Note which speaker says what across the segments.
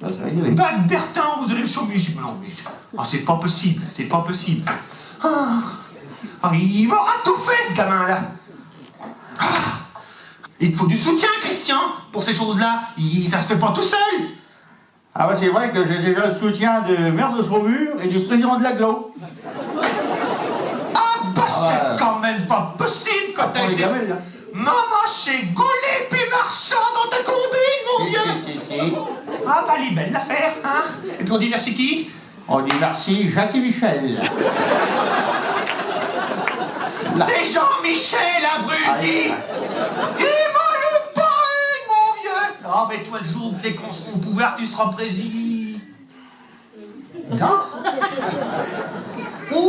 Speaker 1: Ça va y aller.
Speaker 2: Bah, Bertin, vous allez le chômer. Non, mais... Ah, c'est pas possible, c'est pas possible. Il m'aura tout fait, ce gamin-là. Il te faut du soutien, Christian, pour ces choses-là. Ça se fait pas tout seul.
Speaker 1: Ah bah c'est vrai que j'ai déjà le soutien de maire de Saumur et du président de l'Aglo.
Speaker 2: C'est quand même pas possible quand t'as été...
Speaker 1: gamelles, là.
Speaker 2: Maman chez Gaulet puis Marchand dans ta combine, mon vieux.
Speaker 1: Si.
Speaker 2: Ah, bah, elle est belle l'affaire, hein. Et puis on dit merci qui?
Speaker 1: On dit merci Jacques et Michel.
Speaker 2: C'est Jean-Michel, abruti. Il m'a le pain, mon vieux. Ah, mais toi, le jour où les cons seront au pouvoir, tu seras président. Non. Ouh.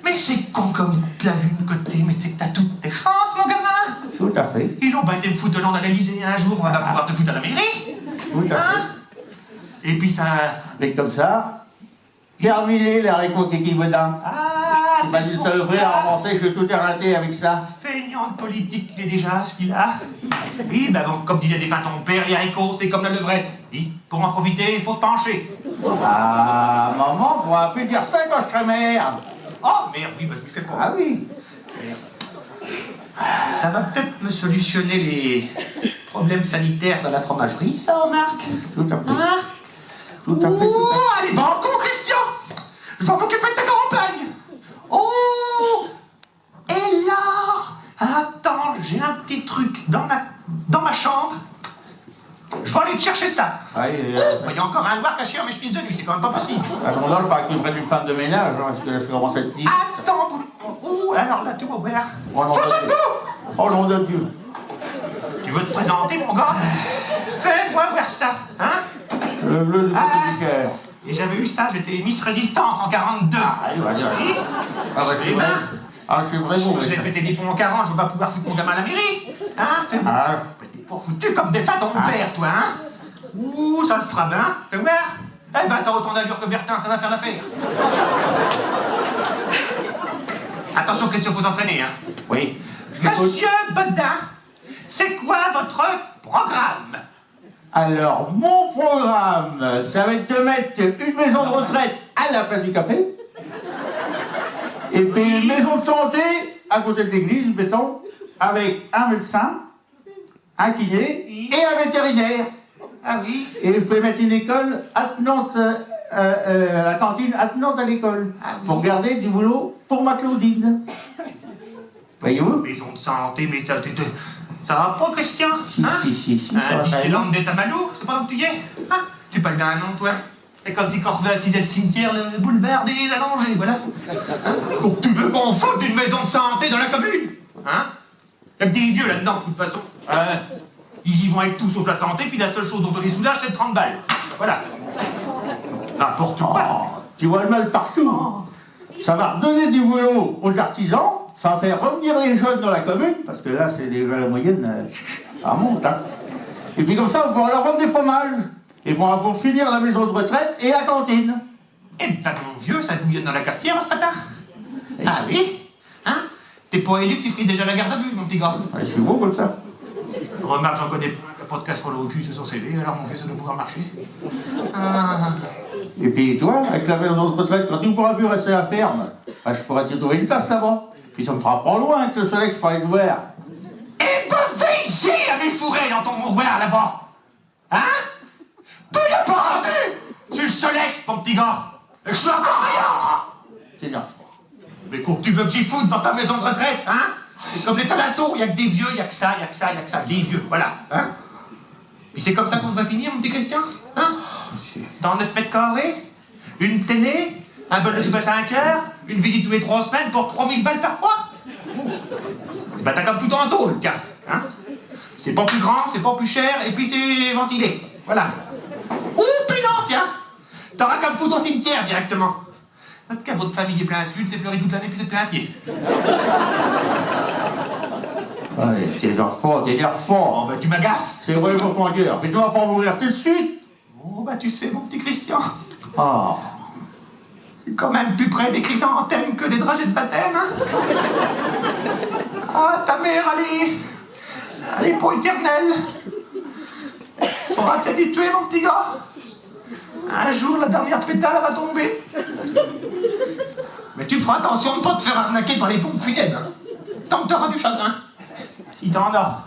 Speaker 2: Mais c'est con comme il te l'a vu de côté, mais c'est que t'as toutes tes chances, mon gamin.
Speaker 1: Tout à fait.
Speaker 2: Ils l'ont pas été me foutre à l'Élysée un jour, on va pouvoir te foutre à la mairie.
Speaker 1: Tout à fait.
Speaker 2: Et puis ça...
Speaker 1: Et comme ça, terminé les haricots kiki bodin.
Speaker 2: Ah,
Speaker 1: C'est pas
Speaker 2: c'est
Speaker 1: d'une
Speaker 2: pour
Speaker 1: seule vraie
Speaker 2: ça.
Speaker 1: à ramasser, je vais tout arrêter avec ça.
Speaker 2: Feignant de politique, il est déjà ce qu'il a. Oui, ben bon, comme disait défunt ton père, les haricots, c'est comme la levrette. Oui, pour en profiter, il faut se pencher.
Speaker 1: Ah, maman, on va plus dire ça quand je serai mère.
Speaker 2: Oh, merde, oui, ben je lui fais pas.
Speaker 1: Ah oui.
Speaker 2: Ça va peut-être me solutionner les problèmes sanitaires dans la fromagerie, ça, remarque.
Speaker 1: Tout à fait.
Speaker 2: Hein?
Speaker 1: Tout à fait.
Speaker 2: Oh, allez, banco, Christian. Je vais m'occuper de ta campagne. Oh, et là, attends, j'ai un petit truc dans ma chambre. Je vais aller te chercher ça.
Speaker 1: Allez,
Speaker 2: Il y a encore un loir caché à mes chevilles de nuit, c'est quand même pas possible.
Speaker 1: à ce moment-là, je parle que tu prennes une femme de ménage, hein, parce que là, je commence à être triste.
Speaker 2: Attends, ouh, alors là, tu vas ouvert.
Speaker 1: Oh nom de Dieu. Oh nom de Dieu.
Speaker 2: Tu veux te présenter, mon gars? Fais-moi voir ça, hein?
Speaker 1: Le bleu du côté du cœur.
Speaker 2: Et j'avais eu ça, j'étais Miss Résistance en 42.
Speaker 1: Allez, vas-y.
Speaker 2: Oui.
Speaker 1: Ah, bah,
Speaker 2: Eh ben,
Speaker 1: je suis vrai
Speaker 2: je
Speaker 1: bon.
Speaker 2: vous ai pété des ponts en 40, je vais pas pouvoir foutre mon gamin à la mairie. Hein? Fais-moi.
Speaker 1: Ah,
Speaker 2: T'es pas foutu comme des fats ton père, toi, hein? Ouh, ça le fera bien. Fais voir. Eh ben, t'as autant d'allure que Bertin, ça va faire l'affaire. Attention, Christian, faut s'entraîner, hein?
Speaker 1: oui.
Speaker 2: Monsieur Bodin, c'est quoi votre programme?
Speaker 1: Alors, mon programme, ça va être de mettre une maison de retraite à la place du café. Et puis une maison de santé à côté de l'église, mettons, avec un médecin, un kiné et un vétérinaire.
Speaker 2: Ah oui?
Speaker 1: Et il faut mettre une école attenante, la cantine attenante à l'école. Pour garder du boulot pour ma Claudine. Voyez-vous?
Speaker 2: Maison de santé, mais ça va pas, Christian?
Speaker 1: Si,
Speaker 2: Hein?
Speaker 1: si, ça va pas.
Speaker 2: Disneyland de Tamalou, c'est pas où tu y es? Hein? Tu parles d'un nom, toi? C'est comme si quand on baptisait le cimetière, le boulevard des allongés, voilà. Hein? Donc tu veux qu'on foute d'une maison de santé dans la commune? Hein? Y'a que des vieux là-dedans, de toute façon. Ils y vont avec tout sauf la santé, puis la seule chose dont on les soulage, c'est de 30 balles. Voilà. N'importe quoi.
Speaker 1: Oh, tu vois le mal partout. Ça va redonner du boulot aux artisans, ça va faire revenir les jeunes dans la commune, parce que là, c'est déjà la moyenne, ça monte, hein. Et puis comme ça, on pourra leur vendre des fromages. Et vont finir la maison de retraite et la cantine.
Speaker 2: Eh ben, mon vieux, ça bouillonne dans la cafetière, ce matin. Ah oui? Hein? T'es pas élu que tu frises déjà la garde à vue, mon petit gars.
Speaker 1: Ouais, je suis beau comme ça.
Speaker 2: Remarque, j'en connais pas, pas de casserole au cul sur son CV, alors mon fils, ça doit pouvoir marcher. Ah.
Speaker 1: Et puis toi, avec la maison de retraite, quand tu ne pourras plus rester à la ferme, bah, je pourrais te trouver une place là-bas. Puis ça me fera pas loin avec le soleil que je ferai ouvert.
Speaker 2: Eh ben, fais ici à mes fourrés dans ton mouroir là-bas. Hein? Tu l'as pas rendu! Tu le Solex, mon petit gars! Et je suis encore rien!
Speaker 1: C'est bien.
Speaker 2: Mais quoi que tu veux que j'y foute dans ta maison de retraite, hein? C'est comme les talassos, il y a que des vieux, il y a que ça, il y a que ça, il y a que ça, des vieux, voilà, hein? Puis c'est comme ça qu'on va finir, mon petit Christian? Hein? Dans 9 mètres carrés, une télé, un bol de soupe à 5 heures, une visite tous les 3 semaines pour 3000 balles par mois? Bah t'as comme tout en tôle, tiens, hein? C'est pas plus grand, c'est pas plus cher, et puis c'est ventilé, voilà. Ouh, puis non, tiens! T'auras qu'à me foutre au cimetière directement. En tout cas, votre famille est plein à sud, c'est fleuri toute l'année, puis c'est plein à pied.
Speaker 1: Allez, t'énerves fort.
Speaker 2: Oh, bah tu m'agaces.
Speaker 1: C'est vrai, mon pointeur. Mais tu vas pas mourir tout de suite.
Speaker 2: Oh, bah tu sais, mon petit Christian,
Speaker 1: Ah.
Speaker 2: c'est quand même plus près des chrysanthèmes que des dragées de baptême, hein? Ah, ta mère, elle est pour éternelle. Faudra t'habituer, mon petit gars. Un jour, la dernière pétale va tomber. Mais tu feras attention de pas te faire arnaquer par les pompes funèbres. Hein. Tant que t'auras du chagrin. Si t'en as.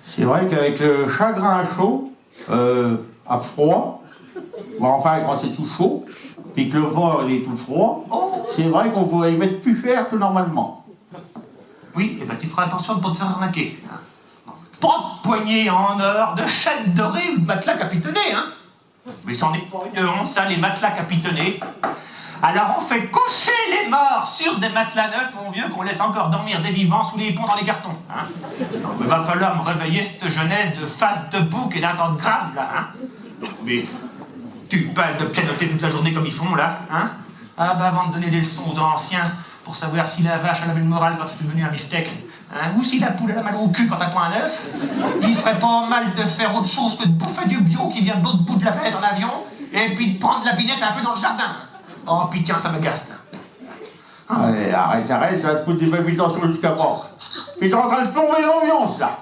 Speaker 1: C'est vrai qu'avec le chagrin à chaud, à froid, ou enfin quand c'est tout chaud, puis que le vent il est tout froid, c'est vrai qu'on pourrait y mettre plus cher que normalement.
Speaker 2: Oui, et ben tu feras attention de pas te faire arnaquer. Hein. Pas de poignée en or, de chaîne dorée ou de matelas capitonné, hein. Mais c'en est pas une honte, ça, les matelas capitonnés. Alors on fait coucher les morts sur des matelas neufs, mon vieux, qu'on laisse encore dormir des vivants sous les ponts dans les cartons. Hein. Il va falloir me réveiller cette jeunesse de face de bouc et d'un temps de grave, là. Hein. Mais tu parles de pianoter toute la journée comme ils font, là. Hein. Ah bah avant de donner des leçons aux anciens pour savoir si la vache elle avait le moral quand c'est devenu un beefsteak, hein, ou si la poule elle a mal au cul quand t'as pas un œuf, il ferait pas mal de faire autre chose que de bouffer du bio qui vient de l'autre bout de la planète en avion, et puis de prendre la binette un peu dans le jardin. Oh, puis tiens, ça me gasse, là.
Speaker 1: Allez, arrête, ça va te foutre des palpitations sur le capot. Puis t'es en train de plomber l'ambiance, là.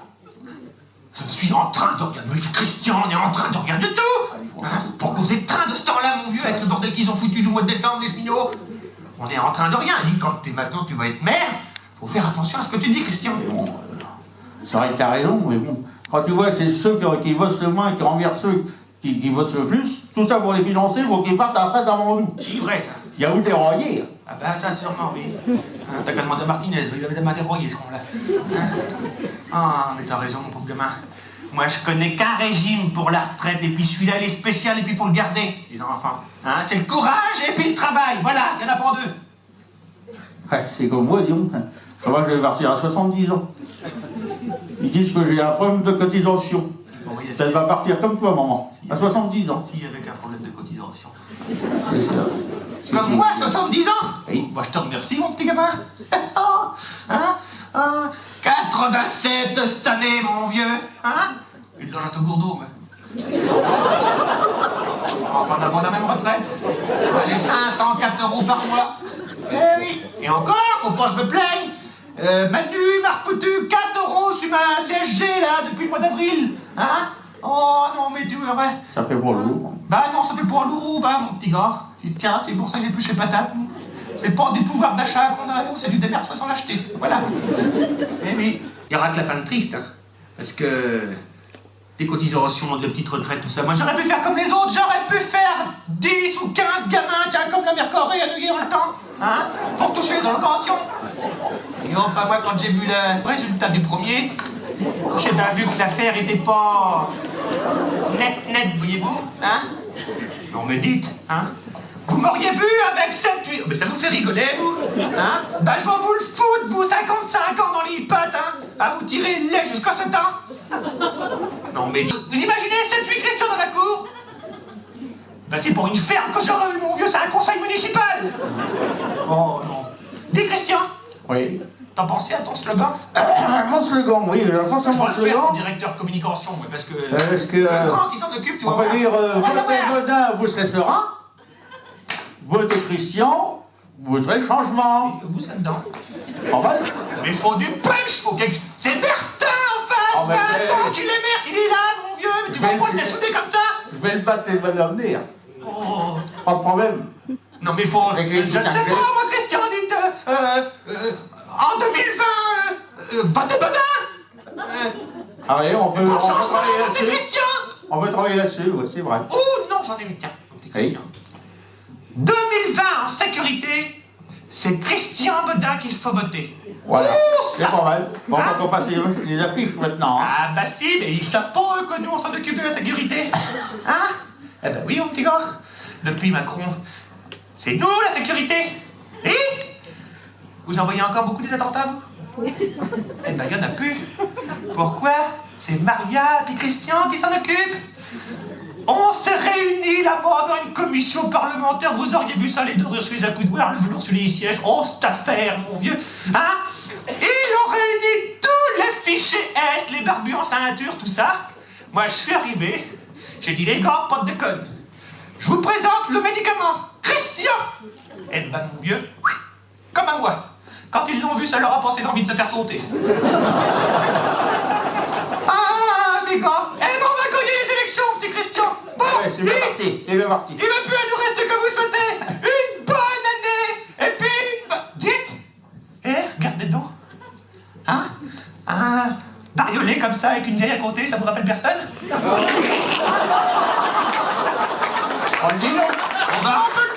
Speaker 2: Je suis en train de regarder. Mais Christian, on est en train de regarder de tout. Hein, pour causer de train de ce temps-là, mon vieux, avec le bordel qu'ils ont foutu du mois de décembre, les cheminots. On est en train de rien. Dis, quand maintenant tu vas être maire, faut faire attention à ce que tu dis, Christian.
Speaker 1: Bon, c'est vrai que t'as raison, mais bon, quand tu vois c'est ceux qui bossent le moins, qui renversent ceux qui bossent le plus, tout ça pour les financer, pour qu'ils partent à la retraite avant nous.
Speaker 2: C'est vrai, ça.
Speaker 1: Il y a où t'es royé.
Speaker 2: Ah bah ça, sûrement, oui. Hein, t'as qu'à demander à Martinez, il avait m'interroger, ce con-là. Hein. Ah, mais t'as raison, mon pauvre gamin. Moi, je connais qu'un régime pour la retraite, et puis celui-là, il est spécial, et puis il faut le garder, les enfants. Hein, c'est le courage et puis le travail. Voilà, il y en a pour deux.
Speaker 1: Ouais, c'est comme moi, dis donc. Moi, je vais partir à 70 ans. Ils disent que j'ai un problème de cotisation.
Speaker 2: Bon, oui,
Speaker 1: Ça va partir comme toi, maman. À 70 ans.
Speaker 2: Si, avec un problème de cotisation.
Speaker 1: C'est ça.
Speaker 2: Comme moi, 70 ans.
Speaker 1: Oui.
Speaker 2: Moi, je te remercie, mon petit gamin. Hein, 87 cette année, mon vieux. Hein. Une loge à ton gourdeau, mais... Enfin, on a la même retraite. J'ai 504 € par mois. Eh oui. Et encore, faut pas que je me plaigne. Manu m'a refoutu 4 € sur ma CSG, là, depuis le mois d'avril. Hein. Oh non, mais tu verrais.
Speaker 1: Ça fait pour lourd.
Speaker 2: Bah non, ça fait pour un lourou, bah, mon petit gars. Tiens, c'est pour ça que j'ai plus chez Patate, nous. C'est pas du pouvoir d'achat qu'on a, nous, c'est du démerde, faut s'en acheter. Voilà. Eh oui, il y aura que la fin de triste, hein. Parce que... des cotisations, de petites retraites, tout ça. Moi, j'aurais pu faire comme les autres, j'aurais pu faire 10 ou 15 gamins, tiens, comme la mère Corée à New York, un temps, hein, pour toucher les allocations. Et enfin, moi, quand j'ai vu le résultat du premier, j'ai bien vu que l'affaire était pas net, voyez-vous, hein. Non, mais dites, hein. Vous m'auriez vu avec 7-8... Mais ça vous fait rigoler, vous, hein. Ben, je vais vous le foutre, vous, 55 ans dans les pattes, hein, à vous tirer le lait jusqu'à 7 ans. Non, mais vous imaginez 7-8 Christian dans la cour? Ben, c'est pour une ferme que j'aurais eu, mon vieux, c'est un conseil municipal. Oh, non. Dis, Christian.
Speaker 1: Oui.
Speaker 2: T'as pensé à ton slogan?
Speaker 1: Mon slogan, oui, je pense à
Speaker 2: Je
Speaker 1: mon
Speaker 2: vais le faire,
Speaker 1: slogan.
Speaker 2: mon directeur communication, mais parce que...
Speaker 1: Est-ce que...
Speaker 2: le grand qui s'en occupe, tu
Speaker 1: on
Speaker 2: vois.
Speaker 1: peut dire,
Speaker 2: On va
Speaker 1: votez
Speaker 2: voir.
Speaker 1: Godin, vous serez serein. Votez Christian, vous serez le changement.
Speaker 2: Vous serez dedans.
Speaker 1: En vrai.
Speaker 2: Mais il faut du punch, faut quelque... C'est Bertin en face,
Speaker 1: Oh, mais
Speaker 2: 20 ans
Speaker 1: c'est-
Speaker 2: qu'il est maire, il est là, mon vieux, mais tu
Speaker 1: Mais-
Speaker 2: vas pas le dessoudé comme ça.
Speaker 1: Je vais le battre les bonnes à venir.
Speaker 2: Oh.
Speaker 1: Pas de problème.
Speaker 2: Non mais il faut...
Speaker 1: Avec
Speaker 2: Je
Speaker 1: les
Speaker 2: ne sais pas,
Speaker 1: soutiens-clés.
Speaker 2: moi, Christian, dites... en 2020... pas de Bodin.
Speaker 1: Allez, on peut
Speaker 2: Changement,
Speaker 1: travailler
Speaker 2: c'est
Speaker 1: là-dessus.
Speaker 2: Christian.
Speaker 1: On peut travailler là-dessus, oui, c'est vrai.
Speaker 2: Oh non, j'en ai une, tiens. Petit
Speaker 1: Oui.
Speaker 2: Christian. 2020 en sécurité, c'est Christian Bodin qu'il faut voter.
Speaker 1: Voilà,
Speaker 2: Oh,
Speaker 1: c'est
Speaker 2: ça.
Speaker 1: pas mal. Bon,
Speaker 2: Hein?
Speaker 1: on passe les affiches maintenant. Hein.
Speaker 2: Ah bah si, mais ils savent pas eux que nous on s'en occupe de la sécurité. Hein? Eh ben oui, mon petit gars. Depuis Macron, c'est nous la sécurité. Et vous en voyez encore beaucoup des attentats, vous? Eh ben il y en a plus. Pourquoi? C'est Maria et Christian qui s'en occupent. On s'est réunis là-bas dans une commission parlementaire. Vous auriez vu ça, les dorures sur les accoudoirs, le velours sur les sièges. Oh, cette affaire, mon vieux. Hein? Ils ont réuni tous les fichiers S, les barbus en ceinture, tout ça. Moi, je suis arrivé. J'ai dit, les gars, pas de déconne. Je vous présente le médicament. Christian. Eh ben, mon vieux, comme à moi. Quand ils l'ont vu, ça leur a passé l'envie de se faire sauter. Ah, mes gars. Eh ben, on va
Speaker 1: c'est bien parti, c'est bien parti.
Speaker 2: Il va plus à nous rester que vous souhaitez une bonne année. Et puis dites. Regardez donc. Hein? Un bariolé comme ça avec une vieille à côté, ça vous rappelle personne?
Speaker 1: On le dit non.
Speaker 2: On peut